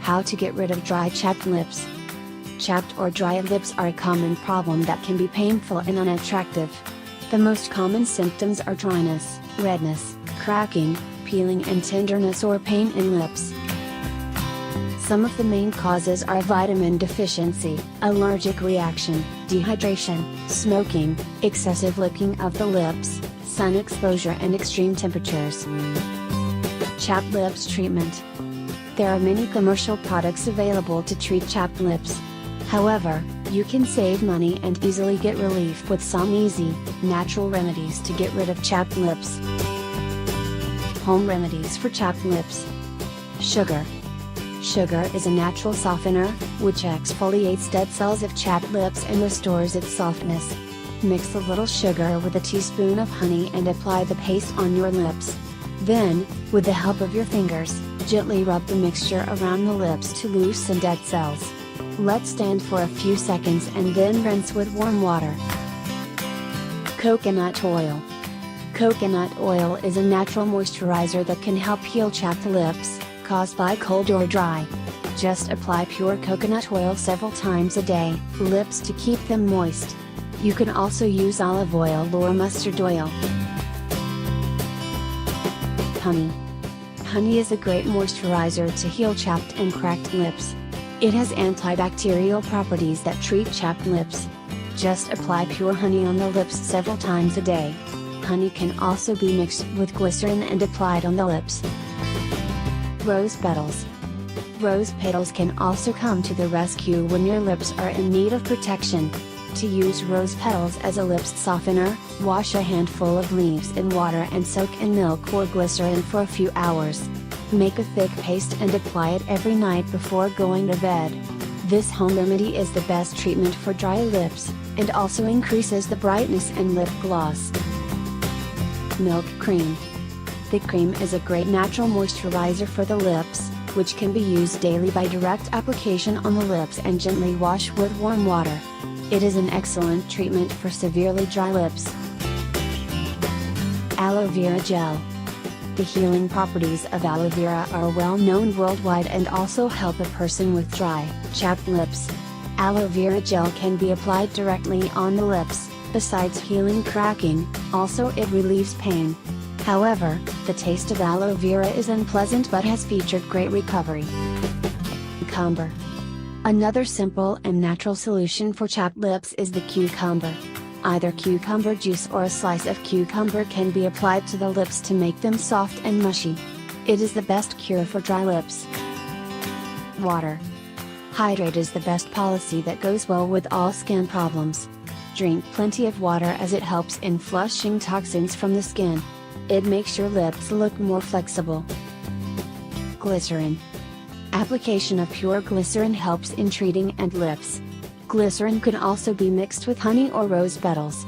How to get rid of dry chapped lips. Chapped or dry lips are a common problem that can be painful and unattractive. The most common symptoms are dryness, redness, cracking, peeling and tenderness or pain in lips. Some of the main causes are vitamin deficiency, allergic reaction, dehydration, smoking, excessive licking of the lips, sun exposure and extreme temperatures. Chapped lips treatment. There are many commercial products available to treat chapped lips. However, you can save money and easily get relief with some easy, natural remedies to get rid of chapped lips. Home remedies for chapped lips. Sugar. Sugar is a natural softener, which exfoliates dead cells of chapped lips and restores its softness. Mix a little sugar with a teaspoon of honey and apply the paste on your lips. Then, with the help of your fingers, gently rub the mixture around the lips to loosen dead cells. Let stand for a few seconds and then rinse with warm water. Coconut oil. Coconut oil is a natural moisturizer that can help heal chapped lips, caused by cold or dry. Just apply pure coconut oil several times a day, lips to keep them moist. You can also use olive oil or mustard oil. Honey. Honey is a great moisturizer to heal chapped and cracked lips. It has antibacterial properties that treat chapped lips. Just apply pure honey on the lips several times a day. Honey can also be mixed with glycerin and applied on the lips. Rose petals. Rose petals can also come to the rescue when your lips are in need of protection. To use rose petals as a lips softener, wash a handful of leaves in water and soak in milk or glycerin for a few hours. Make a thick paste and apply it every night before going to bed. This home remedy is the best treatment for dry lips, and also increases the brightness and lip gloss. Milk cream. The cream is a great natural moisturizer for the lips, which can be used daily by direct application on the lips and gently wash with warm water. It is an excellent treatment for severely dry lips. Aloe vera gel. The healing properties of aloe vera are well known worldwide and also help a person with dry, chapped lips. Aloe vera gel can be applied directly on the lips. Besides healing cracking, also it relieves pain. However, the taste of aloe vera is unpleasant but has featured great recovery. Cucumber. Another simple and natural solution for chapped lips is the cucumber. Either cucumber juice or a slice of cucumber can be applied to the lips to make them soft and mushy. It is the best cure for dry lips. Water. Hydrate is the best policy that goes well with all skin problems. Drink plenty of water as it helps in flushing toxins from the skin. It makes your lips look more flexible. Glycerin. Application of pure glycerin helps in treating and lips. Glycerin can also be mixed with honey or rose petals.